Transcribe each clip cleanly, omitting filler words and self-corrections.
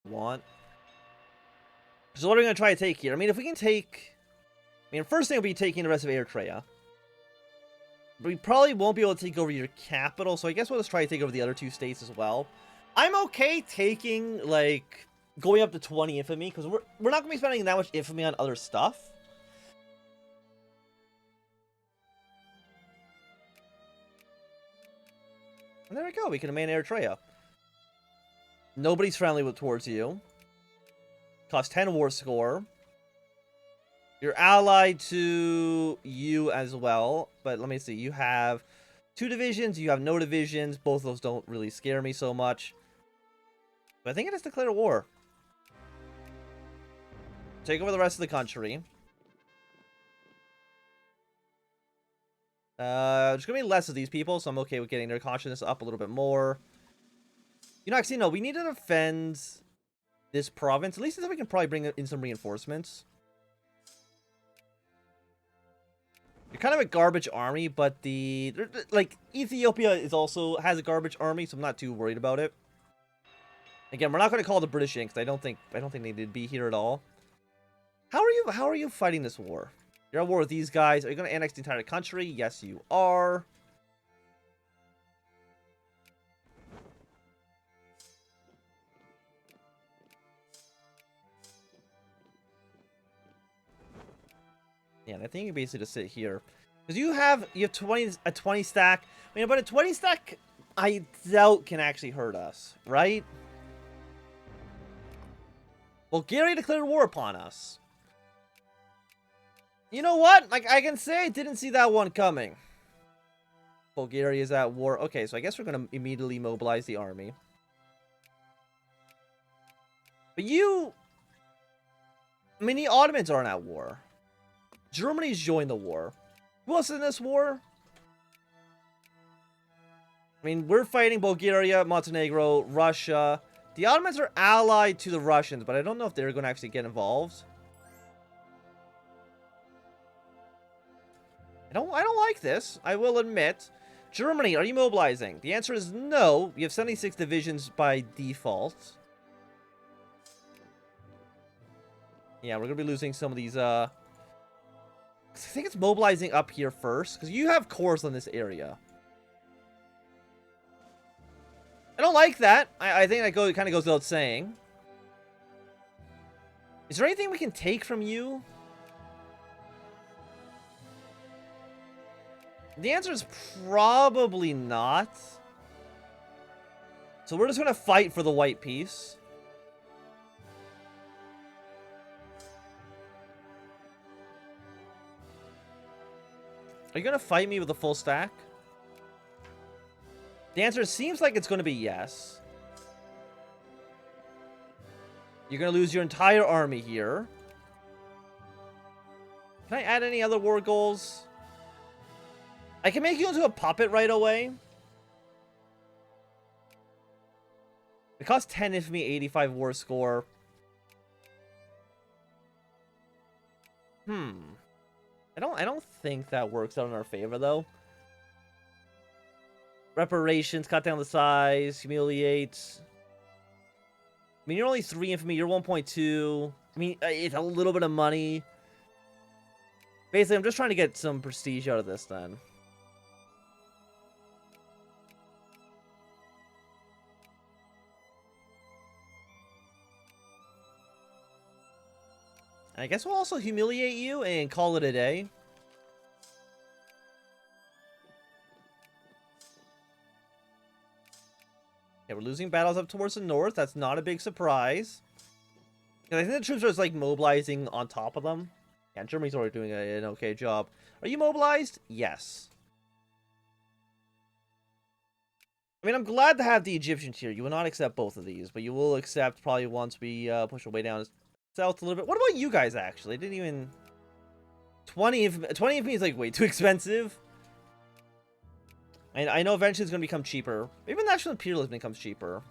want. So what are we going to try to take here? I mean, if we can take... I mean, first thing will be taking the rest of Eritrea. But we probably won't be able to take over your capital, so I guess we'll just try to take over the other 2 states as well. I'm okay taking, like, going up to 20 infamy, because we're not going to be spending that much infamy on other stuff. And there we go, we can demand Eritrea. Nobody's friendly towards you. Cost 10 war score. You're allied to you as well. But let me see. You have 2 divisions. You have no divisions. Both of those don't really scare me so much. But I think it is declared war. Take over the rest of the country. There's going to be less of these people, so I'm okay with getting their consciousness up a little bit more. You know, actually, no. We need to defend this province. At least until we can probably bring in some reinforcements. You're kind of a garbage army, but like, Ethiopia has a garbage army, so I'm not too worried about it. Again, we're not going to call the British in, because I don't think they need to be here at all. How are you fighting this war? You're at war with these guys. Are you going to annex the entire country? Yes, you are. Yeah, and I think you basically just sit here. Because you have a 20 stack. I mean, but a 20 stack, I doubt can actually hurt us, right? Bulgaria declared war upon us. You know what? Like, I can say I didn't see that one coming. Bulgaria is at war. Okay, so I guess we're going to immediately mobilize the army. But I mean, the Ottomans aren't at war. Germany's joined the war. Who else is in this war? I mean, we're fighting Bulgaria, Montenegro, Russia. The Ottomans are allied to the Russians, but I don't know if they're going to actually get involved. I don't like this, I will admit. Germany, are you mobilizing? The answer is no. You have 76 divisions by default. Yeah, we're going to be losing some of these, I think it's mobilizing up here first, because you have cores on this area. I don't like that. I think that kind of goes without saying. Is there anything we can take from you? The answer is probably not. So we're just going to fight for the white piece. Are you going to fight me with a full stack? The answer seems like it's going to be yes. You're going to lose your entire army here. Can I add any other war goals? I can make you into a puppet right away. It costs 10 infamy, 85 war score. I don't think that works out in our favor, though. Reparations, cut down the size, humiliate. I mean, you're only 3 infamy, you're 1.2. I mean, it's a little bit of money. Basically, I'm just trying to get some prestige out of this, then. And I guess we'll also humiliate you and call it a day. Yeah, we're losing battles up towards the north. That's not a big surprise. And I think the troops are just, like, mobilizing on top of them. Yeah, Germany's already doing an okay job. Are you mobilized? Yes. I mean, I'm glad to have the Egyptians here. You will not accept both of these, but you will accept probably once we push our way down south a little bit. What about you guys, actually? I didn't even... 20 of me is, like, way too expensive. And I know eventually it's going to become cheaper. Even national imperialism becomes cheaper.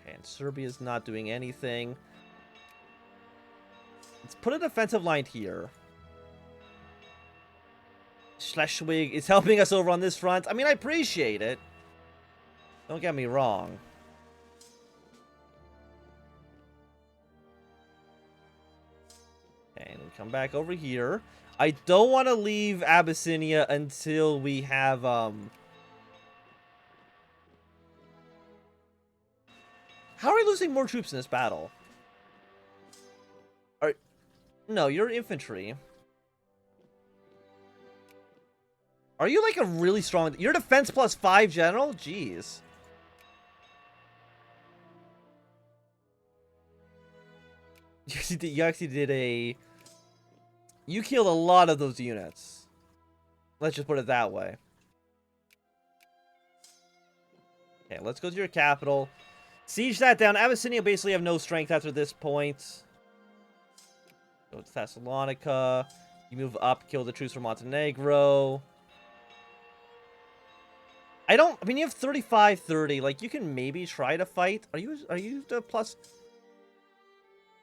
Okay, and Serbia's not doing anything. Let's put a defensive line here. Schleswig is helping us over on this front. I mean, I appreciate it. Don't get me wrong. And we come back over here. I don't want to leave Abyssinia until we have, How are we losing more troops in this battle? No, you're infantry. Are you like a really strong... You're defense +5 general? Jeez. You actually did a... You killed a lot of those units. Let's just put it that way. Okay, let's go to your capital. Siege that down. Abyssinia basically have no strength after this point. Go to Thessalonica. You move up, kill the troops from Montenegro. I mean, you have 35-30. Like, you can maybe try to fight. Are you the plus...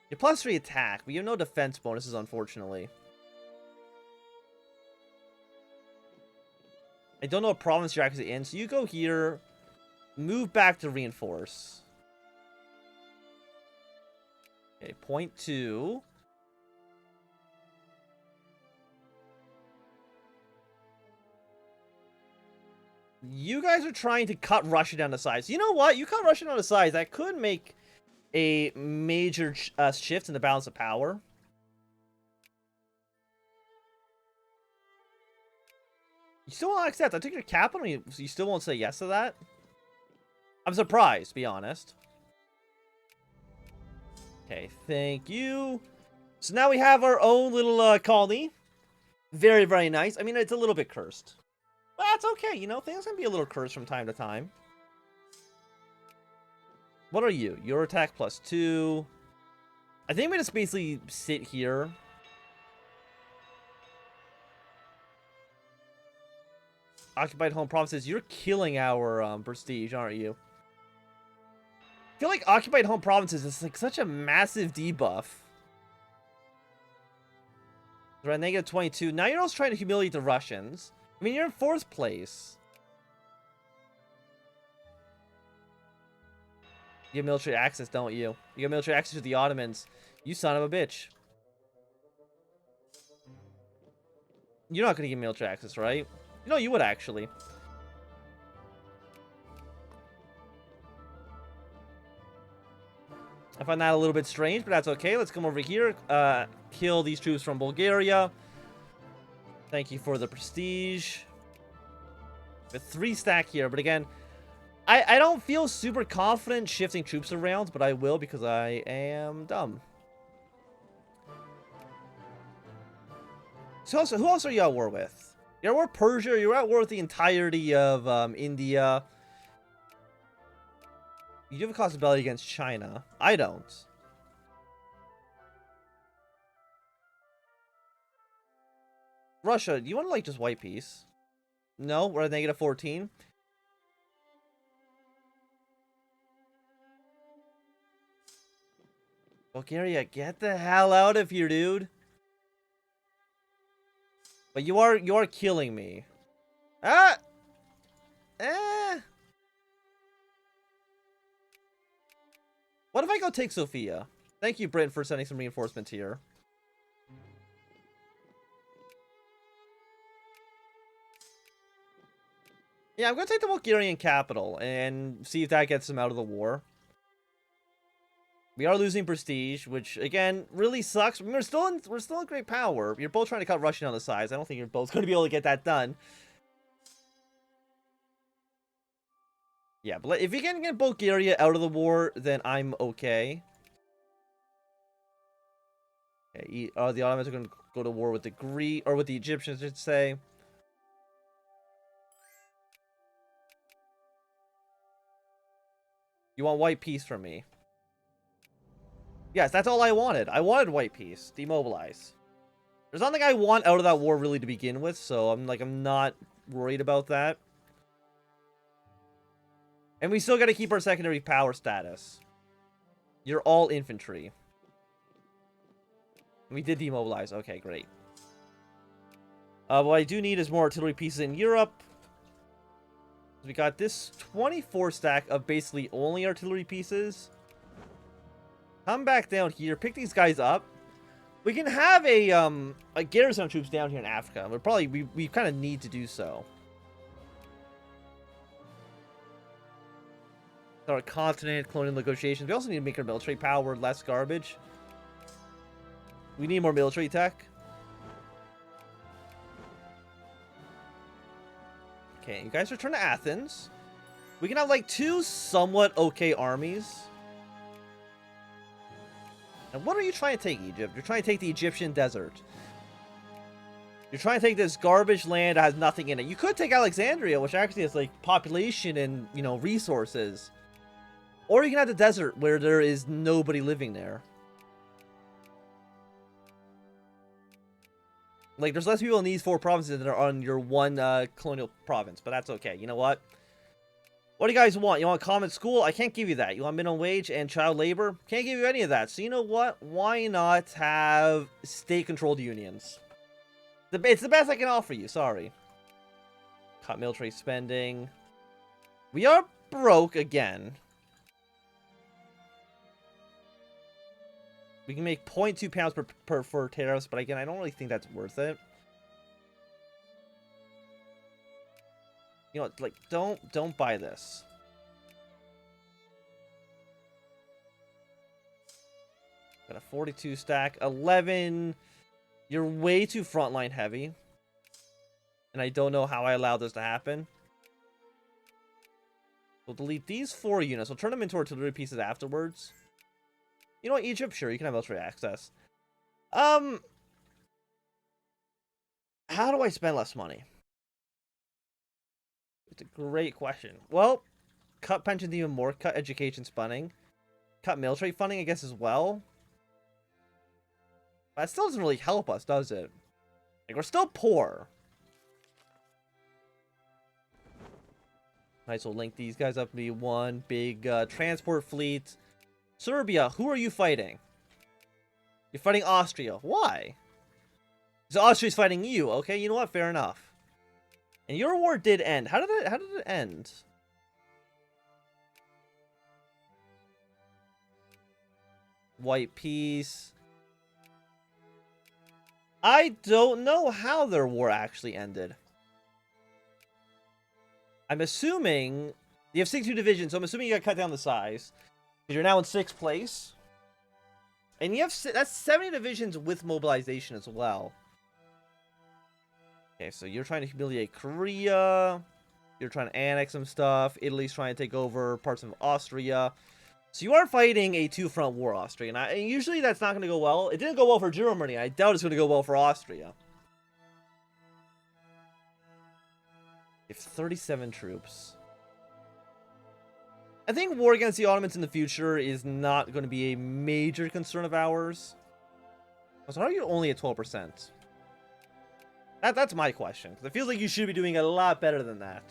You're +3 attack, but you have no defense bonuses, unfortunately. I don't know what province you're actually in, so you go here, move back to reinforce. Okay, point 2. You guys are trying to cut Russia down to size. You know what? You cut Russia down to size. That could make a major shift in the balance of power. You still won't accept. I took your capital and you still won't say yes to that? I'm surprised, to be honest. Okay, thank you. So now we have our own little colony. Very, very nice. I mean, it's a little bit cursed. But that's okay, you know, things can be a little cursed from time to time. What are you? Your attack +2. I think we just basically sit here. Occupied home provinces. You're killing our prestige, aren't you? I feel like occupied home provinces is like such a massive debuff. We're at -22. Now you're also trying to humiliate the Russians. I mean, you're in 4th place. You have military access, don't you? You have military access to the Ottomans. You son of a bitch. You're not going to get military access, right? No, you would actually. I find that a little bit strange, but that's okay. Let's come over here. Kill these troops from Bulgaria. Thank you for the prestige. With 3 stack here, but again, I don't feel super confident shifting troops around, but I will because I am dumb. So who else are you at war with? You're at war with Persia, you're at war with the entirety of India. You do have a cost of belly against China. I don't. Russia, do you want to like just white peace? No, we're at -14. Bulgaria, get the hell out of here, dude. But you are killing me. Ah! What if I go take Sofia? Thank you, Britain, for sending some reinforcements here. Yeah, I'm gonna take the Bulgarian capital and see if that gets them out of the war. We are losing prestige, which again really sucks. I mean, we're still in great power. You're both trying to cut Russia down to size. I don't think you're both going to be able to get that done. Yeah, but if you can get Bulgaria out of the war, then I'm okay. Okay, the Ottomans are going to go to war with the Greek or with the Egyptians, I should say. You want white peace from me? Yes, that's all I wanted. I wanted white peace. Demobilize. There's nothing I want out of that war really to begin with, so I'm not worried about that. And we still got to keep our secondary power status. You're all infantry. We did demobilize. Okay, great. What I do need is more artillery pieces in Europe. We got this 24 stack of basically only artillery pieces. Come back down here, pick these guys up. We can have a garrison of troops down here in Africa, but probably we kind of need to do so. Our continent, colonial negotiations. We also need to make our military power less garbage. We need more military tech. Okay, you guys return to Athens. We can have like 2 somewhat okay armies. And what are you trying to take, Egypt? You're trying to take the Egyptian desert. You're trying to take this garbage land that has nothing in it. You could take Alexandria, which actually has like population and, you know, resources. Or you can have the desert where there is nobody living there. Like, there's less people in these 4 provinces than are on your one colonial province, but that's okay. You know what? What do you guys want? You want common school? I can't give you that. You want minimum wage and child labor? Can't give you any of that. So you know what? Why not have state-controlled unions? It's the best I can offer you. Sorry. Cut military spending. We are broke again. We can make 0.2 pounds per for tariffs, but again, I don't really think that's worth it. You know, like, don't buy this. Got a 42 stack, 11. You're way too frontline heavy, and I don't know how I allowed this to happen. We'll delete these 4 units. We'll turn them into artillery pieces afterwards. You know what, Egypt? Sure, you can have military access. How do I spend less money? It's a great question. Well, cut pensions even more, cut education funding, cut military funding, I guess, as well. But that still doesn't really help us, does it? Like, we're still poor. Nice, we'll link these guys up to be one big transport fleet. Serbia, who are you fighting? You're fighting Austria. Why? So Austria's fighting you. Okay, you know what? Fair enough. And your war did end. How did it end? White peace. I don't know how their war actually ended. I'm assuming you have 62 divisions, so I'm assuming you got cut down the size. Because you're now in 6th place. And you have that's 70 divisions with mobilization as well. Okay, so you're trying to humiliate Korea. You're trying to annex some stuff. Italy's trying to take over parts of Austria. So you are fighting a 2-front war, Austria. And usually that's not going to go well. It didn't go well for Germany. I doubt it's going to go well for Austria. You have 37 troops. I think war against the Ottomans in the future is not going to be a major concern of ours. So how are you only at 12%? That's my question. Because it feels like you should be doing a lot better than that.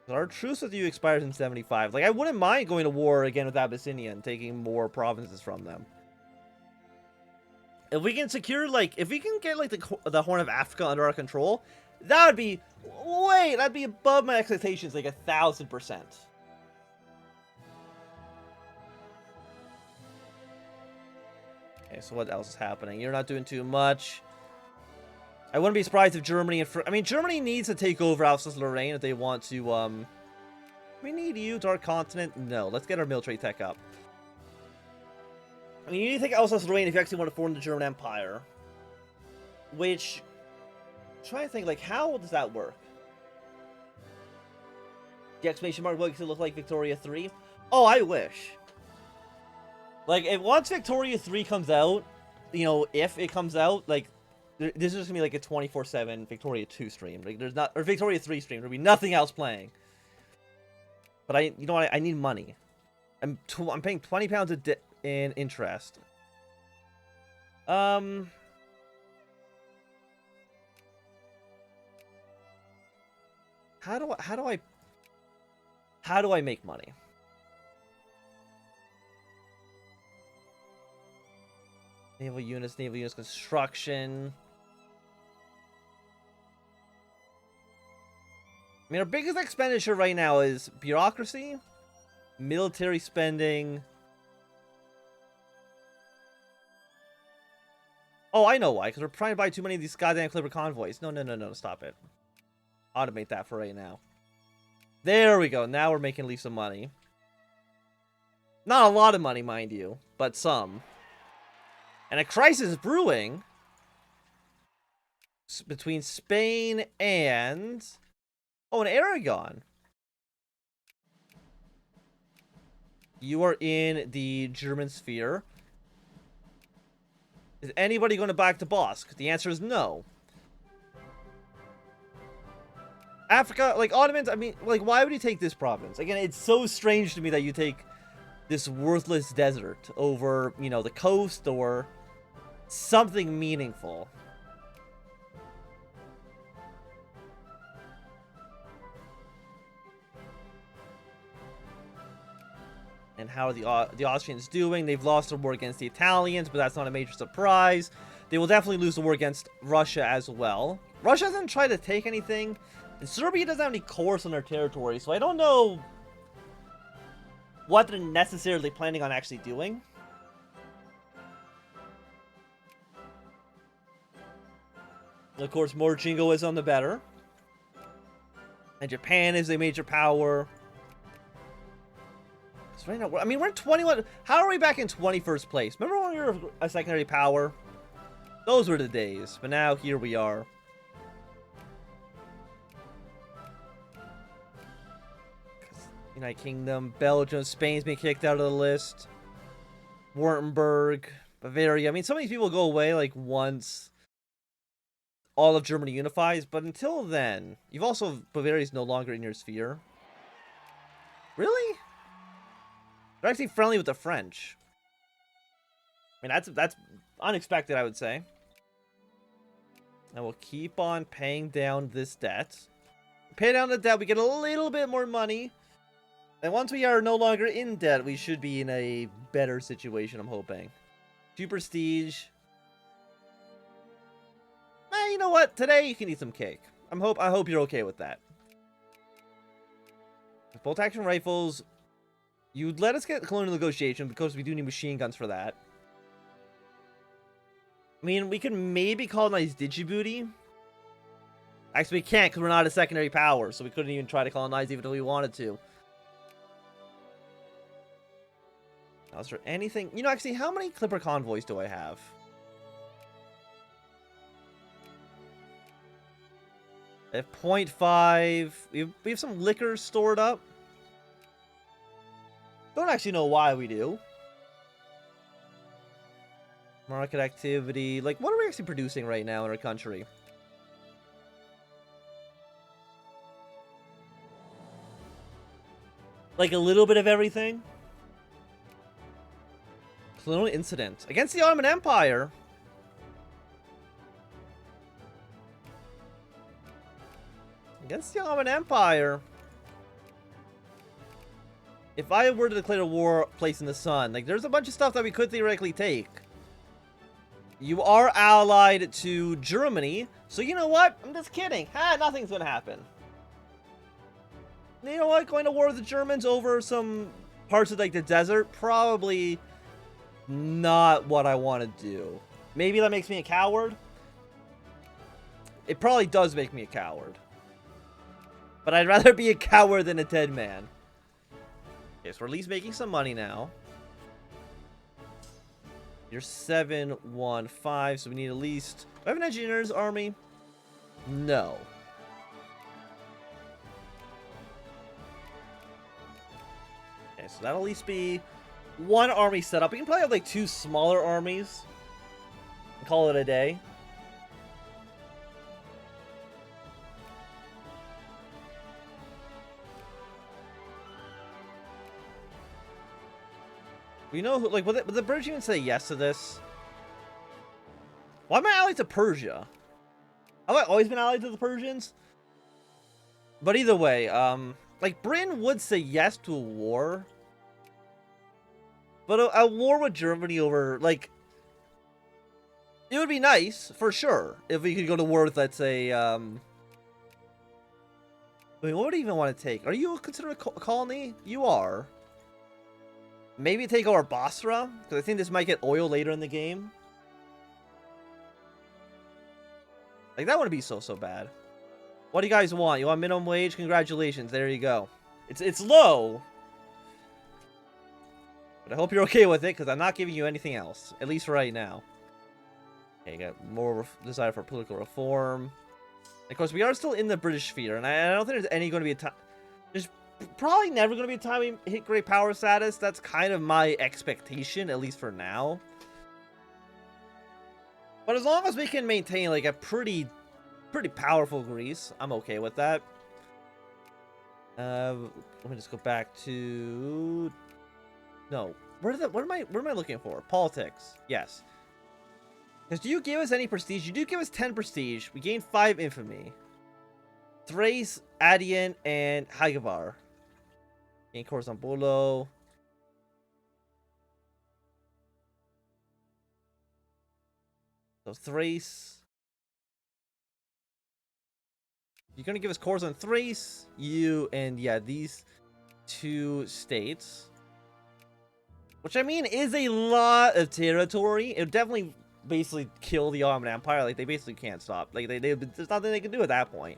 Our truce with you expires in 75. Like, I wouldn't mind going to war again with Abyssinia and taking more provinces from them. If we can secure, like, if we can get, like, the Horn of Africa under our control, that would be, that'd be above my expectations, like 1,000%. Okay, so what else is happening? You're not doing too much. I wouldn't be surprised if Germany and I mean, Germany needs to take over Alsace-Lorraine if they want to, we need you to our continent? No, let's get our military tech up. I mean, you need to take Alsace-Lorraine if you actually want to form the German Empire. Which, I'm trying to think, like, how does that work? The exclamation mark makes it look like Victoria 3? Oh, I wish. Like, if once Victoria 3 comes out, you know, if it comes out, like, this is just gonna be like a 24/7 Victoria 2 stream. Like, there's not, or Victoria 3 stream. There'll be nothing else playing. But you know what? I need money. I'm paying 20 pounds in interest. How do I make money? Naval units construction. mean, our biggest expenditure right now is bureaucracy, military spending. Oh, I know why. Because we're trying to buy too many of these goddamn Clipper convoys. No. Stop it. Automate that for right now. There we go. Now we're making at least some money. Not a lot of money, mind you, but some. And a crisis brewing between Spain and... Oh, and Aragon. You are in the German sphere. Is anybody going to back the boss? The answer is no. Africa, like, Ottomans, I mean, like, why would you take this province? Again, it's so strange to me that you take this worthless desert over, you know, the coast or something meaningful. And how are the Austrians doing? They've lost the war against the Italians, but that's not a major surprise. They will definitely lose the war against Russia as well. Russia hasn't tried to take anything, and Serbia doesn't have any cores on their territory, so I don't know what they're necessarily planning on actually doing. Of course, more jingoism, the better. And Japan is a major power. So right now, I mean, we're in 21. How are we back in 21st place? Remember when we were a secondary power? Those were the days. But now, here we are. United Kingdom, Belgium, Spain's been kicked out of the list. Württemberg, Bavaria. I mean, some of these people go away, like, once all of Germany unifies. But until then, you've also... Bavaria's no longer in your sphere. Really? They're actually friendly with the French. I mean, that's unexpected, I would say. And we'll keep on paying down this debt. Pay down the debt, we get a little bit more money. And once we are no longer in debt, we should be in a better situation, I'm hoping. 2 prestige. You know what? Today you can eat some cake. I hope you're okay with that. Bolt action rifles. You'd let us get colonial negotiation because we do need machine guns for that. I mean, we could maybe colonize Djibouti. Actually, we can't because we're not a secondary power, so we couldn't even try to colonize even if we wanted to. Now, is there anything... You know, actually, how many Clipper convoys do I have? I have 0.5. We have some liquor stored up. Don't actually know why we do. Market activity. Like, what are we actually producing right now in our country? Like, a little bit of everything? Colonial incident. Against the Ottoman Empire? Against the Ottoman Empire? If I were to declare a war place in the sun, like, there's a bunch of stuff that we could theoretically take. You are allied to Germany, so you know what? I'm just kidding. Nothing's gonna happen. You know what? Going to war with the Germans over some parts of, like, the desert? Probably not what I want to do. Maybe that makes me a coward? It probably does make me a coward. But I'd rather be a coward than a dead man. Okay, so we're at least making some money now. You're 715, so we need at least... Do I have an engineer's army? No. Okay, so that'll at least be one army set up. We can probably have like 2 smaller armies and call it a day. You know, who, like, would the British even say yes to this? Why am I allied to Persia? Have I always been allied to the Persians? But either way, like, Britain would say yes to a war. But a war with Germany over, like... It would be nice, for sure, if we could go to war with, let's say, I mean, what would you even want to take? Are you considered a colony? You are. Maybe take over Basra, because I think this might get oil later in the game. Like, that wouldn't be so bad. What do you guys want? You want minimum wage? Congratulations. There you go. It's low. But I hope you're okay with it, because I'm not giving you anything else. At least right now. Okay, got more desire for political reform. Of course, we are still in the British sphere, and I don't think there's any going to be a time... There's probably never going to be a time we hit great power status. That's kind of my expectation, at least for now. But as long as we can maintain, like, a pretty powerful Greece, I'm okay with that. Let me just go back to... No. What am I looking for? Politics. Yes. Because do you give us any prestige? You do give us 10 prestige. We gain 5 infamy. Thrace, Adian, and Hygavar. Gain Khorasan Bolo. So Thrace. You're going to give us Khorasan Thrace. You, and yeah, these 2 states. Which, I mean, is a lot of territory. It would definitely basically kill the Ottoman Empire. Like, they basically can't stop. Like, there's nothing they can do at that point.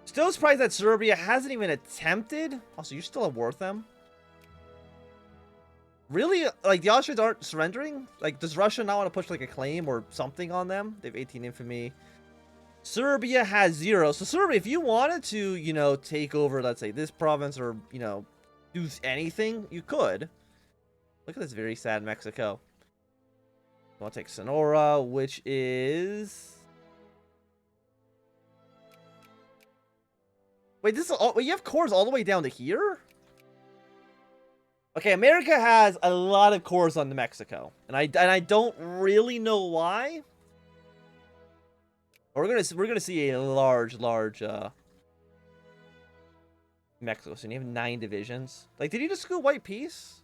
Still surprised that Serbia hasn't even attempted. Also, you're still at war with them? Really? Like, the Austrians aren't surrendering? Like, does Russia not want to push, like, a claim or something on them? They have 18 infamy. Serbia has 0. So, Serbia, if you wanted to, you know, take over, let's say, this province or, you know, do anything, you could. Look at this very sad Mexico. I want to take Sonora, which is... Wait, this is all... Wait, you have cores all the way down to here? Okay, America has a lot of cores on New Mexico. And I don't really know why. We're gonna see a large Mexico. So you have 9 divisions. Like, did you just go white peace?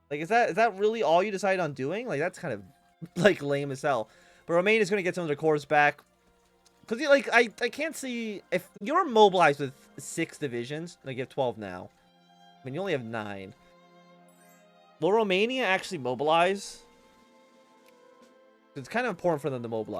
Like, is that really all you decide on doing? Like, that's kind of, like, lame as hell. But Romania is going to get some of their cores back. Because, like, I can't see... If you're mobilized with 6 divisions, like, you have 12 now. I mean, you only have 9. Will Romania actually mobilize? It's kind of important for them to mobilize.